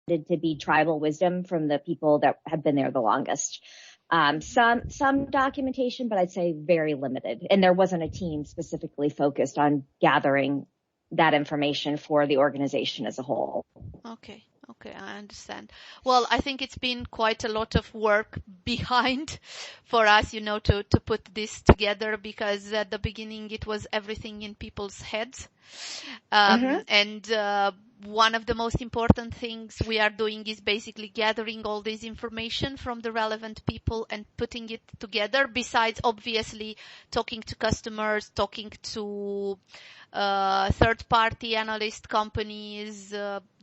to be tribal wisdom from the people that have been there the longest. Some documentation, but I'd say very limited. And there wasn't a team specifically focused on gathering that information for the organization as a whole. Okay, I understand. Well, I think it's been quite a lot of work behind for us, to put this together, because at the beginning it was everything in people's heads. And one of the most important things we are doing is basically gathering all this information from the relevant people and putting it together, besides obviously talking to customers, talking to third-party analyst companies,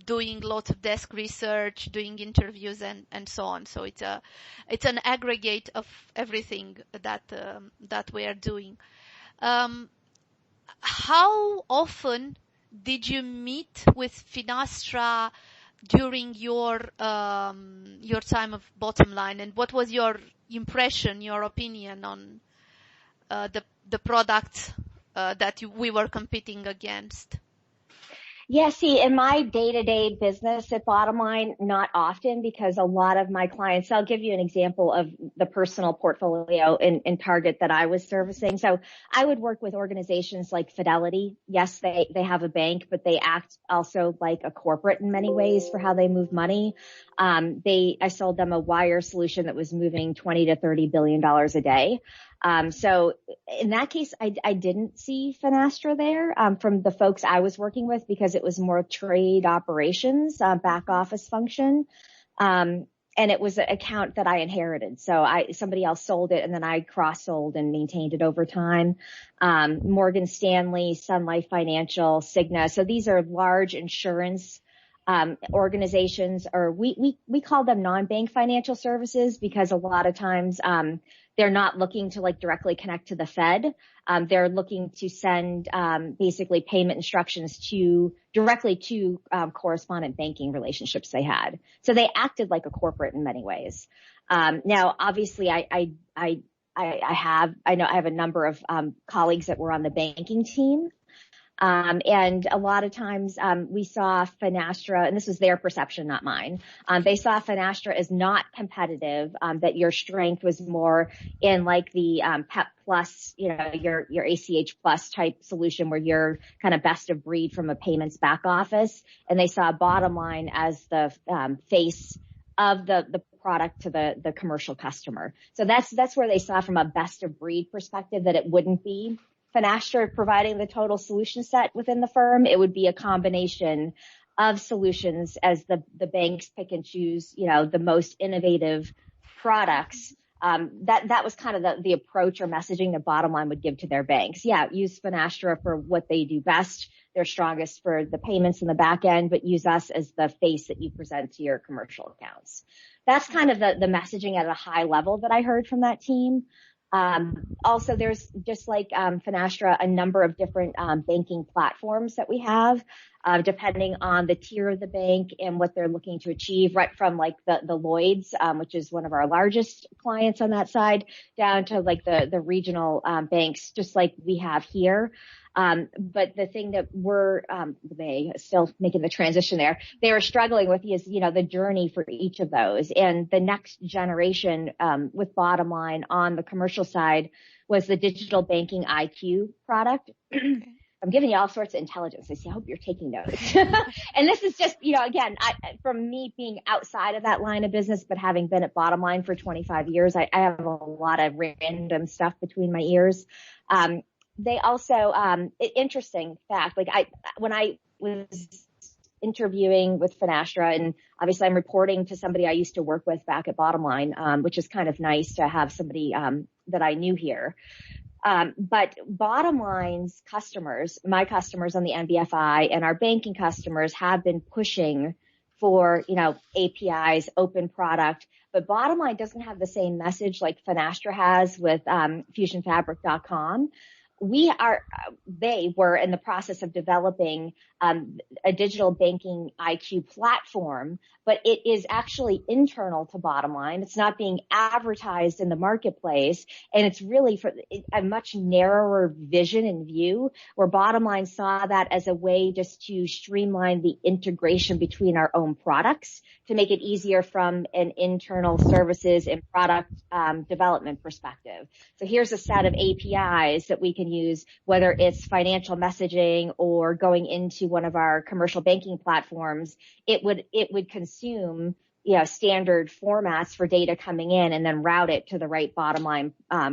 doing lots of desk research, doing interviews, and so on. So it's an aggregate of everything that we are doing. How often did you meet with Finastra during your time of Bottom Line, and what was your impression, your opinion on the product that we were competing against? Yeah, see, in my day-to-day business at Bottom Line, not often, because a lot of my clients, I'll give you an example of the personal portfolio in Target that I was servicing. So I would work with organizations like Fidelity. Yes, they have a bank, but they act also like a corporate in many ways for how they move money. I sold them a wire solution that was moving $20 to $30 billion a day. So in that case, I didn't see Finastra there, from the folks I was working with, because it was more trade operations, back office function. And it was an account that I inherited. So somebody else sold it, and then I cross-sold and maintained it over time. Morgan Stanley, Sun Life Financial, Cigna. So these are large insurance organizations, or we call them non-bank financial services, because a lot of times they're not looking to directly connect to the Fed. They're looking to send basically payment instructions directly to correspondent banking relationships they had. So they acted like a corporate in many ways. Now, obviously, I have a number of colleagues that were on the banking team. And a lot of times, we saw Finastra, and this was their perception, not mine. They saw Finastra as not competitive, that your strength was more in the, PEP Plus, your ACH Plus type solution, where you're kind of best of breed from a payments back office. And they saw Bottom Line as the, face of the product to the commercial customer. So that's where they saw from a best of breed perspective that it wouldn't be Finastra providing the total solution set within the firm. It would be a combination of solutions as the banks pick and choose, the most innovative products. That was kind of the approach or messaging that Bottom Line would give to their banks. Yeah, use Finastra for what they do best. They're strongest for the payments in the back end, but use us as the face that you present to your commercial accounts. That's kind of the messaging at a high level that I heard from that team. Also, there's just like Finastra, a number of different banking platforms that we have, depending on the tier of the bank and what they're looking to achieve, right from the Lloyds, which is one of our largest clients on that side, down to the regional banks, just like we have here. But the thing that they still making the transition there, they are struggling with is, the journey for each of those. And the next generation, with Bottom Line on the commercial side was the digital banking IQ product. I'm giving you all sorts of intelligence. I hope you're taking notes. And this is just, again, from me being outside of that line of business, but having been at Bottom Line for 25 years, I have a lot of random stuff between my ears. They also, interesting fact, when I was interviewing with Finastra, and obviously I'm reporting to somebody I used to work with back at Bottom Line, which is kind of nice to have somebody, that I knew here. But Bottom Line's customers, my customers on the NBFI and our banking customers have been pushing for, APIs, open product, but Bottom Line doesn't have the same message like Finastra has with, fusionfabric.com. They were in the process of developing a digital banking IQ platform, but it is actually internal to Bottomline. It's not being advertised in the marketplace, and it's really for a much narrower vision and view, where Bottomline saw that as a way just to streamline the integration between our own products to make it easier from an internal services and product development perspective. So here's a set of APIs that we can use, whether it's financial messaging or going into one of our commercial banking platforms. It would consume, standard formats for data coming in and then route it to the right Bottomline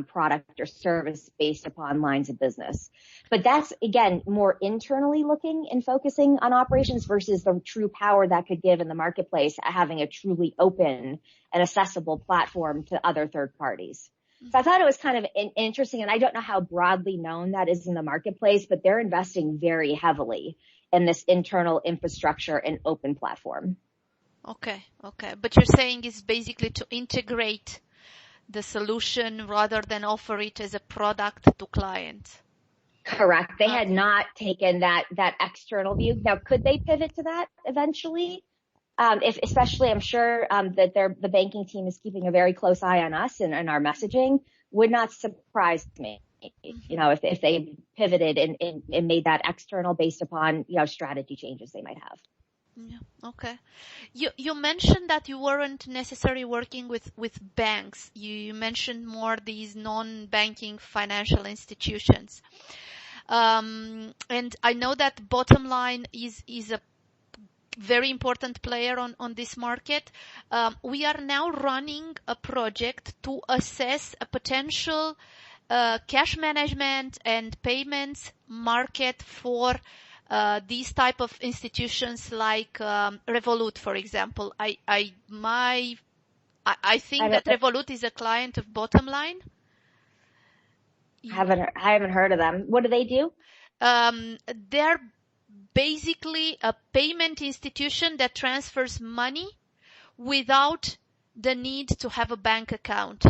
product or service based upon lines of business. But that's, again, more internally looking and focusing on operations versus the true power that could give in the marketplace, having a truly open and accessible platform to other third parties. So I thought it was kind of interesting, and I don't know how broadly known that is in the marketplace, but they're investing very heavily in this internal infrastructure and open platform. Okay. But you're saying it's basically to integrate the solution rather than offer it as a product to clients. Correct. They had not taken that external view. Now, could they pivot to that eventually? Especially, I'm sure that the banking team is keeping a very close eye on us and our messaging. Would not surprise me, if they pivoted and made that external based upon, strategy changes they might have. Yeah. Okay. You mentioned that you weren't necessarily working with banks. You mentioned more these non-banking financial institutions. And I know that Bottomline is a very important player on this market. We are now running a project to assess a potential cash management and payments market for these type of institutions like Revolut, for example. I think that Revolut is a client of Bottomline. I haven't heard of them. What do they do? They're basically a payment institution that transfers money without the need to have a bank account.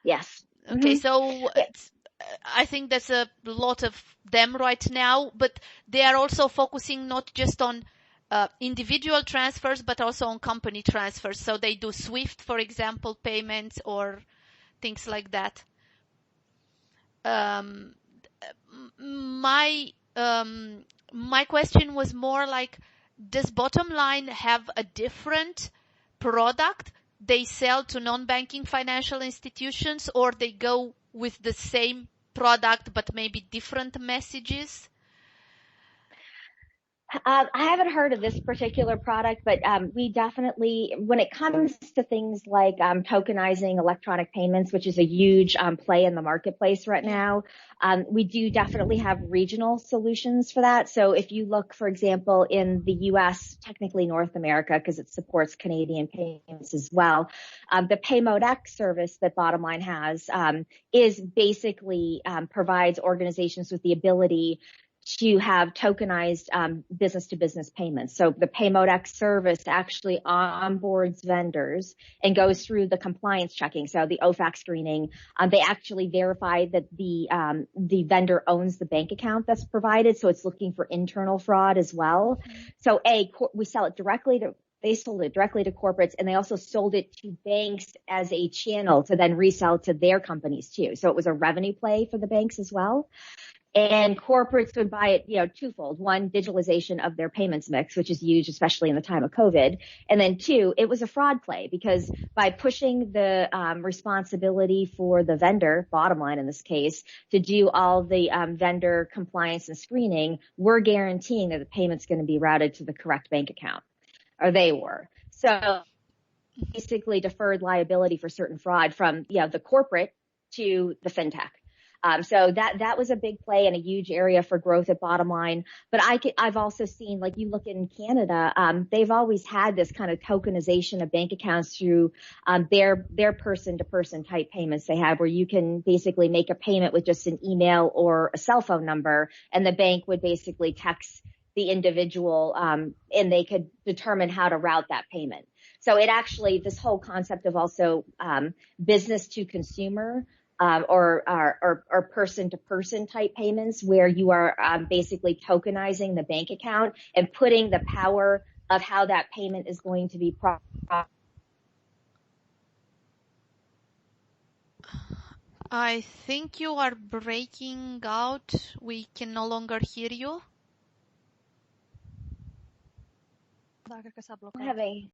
Yes. Okay, so I think there's a lot of them right now, but they are also focusing not just on individual transfers, but also on company transfers. So they do SWIFT, for example, payments or things like that. My question was more like, does Bottomline have a different product they sell to non-banking financial institutions, or they go with the same product but maybe different messages? I haven't heard of this particular product, but we definitely, when it comes to things like tokenizing electronic payments, which is a huge play in the marketplace right now, we do definitely have regional solutions for that. So if you look, for example, in the U.S., technically North America, because it supports Canadian payments as well, the PayModeX service that Bottomline has is basically provides organizations with the ability to have tokenized business-to-business payments. So the PayModeX service actually onboards vendors and goes through the compliance checking, so the OFAC screening. They actually verify that the vendor owns the bank account that's provided, so it's looking for internal fraud as well. So we sell it directly to. They sold it directly to corporates, and they also sold it to banks as a channel to then resell to their companies too. So it was a revenue play for the banks as well. And corporates would buy it, twofold. One, digitalization of their payments mix, which is huge, especially in the time of COVID. And then two, it was a fraud play, because by pushing the responsibility for the vendor, Bottomline in this case, to do all the vendor compliance and screening, we're guaranteeing that the payment's going to be routed to the correct bank account, or they were. So basically deferred liability for certain fraud from the corporate to the fintech. So that was a big play and a huge area for growth at Bottomline. But I've also seen, like, you look in Canada, they've always had this kind of tokenization of bank accounts through their person-to-person type payments they have, where you can basically make a payment with just an email or a cell phone number, and the bank would basically text the individual, and they could determine how to route that payment. So it actually, this whole concept of also business to consumer or person-to-person type payments where you are basically tokenizing the bank account and putting the power of how that payment is going to be I think you are breaking out. We can no longer hear you. having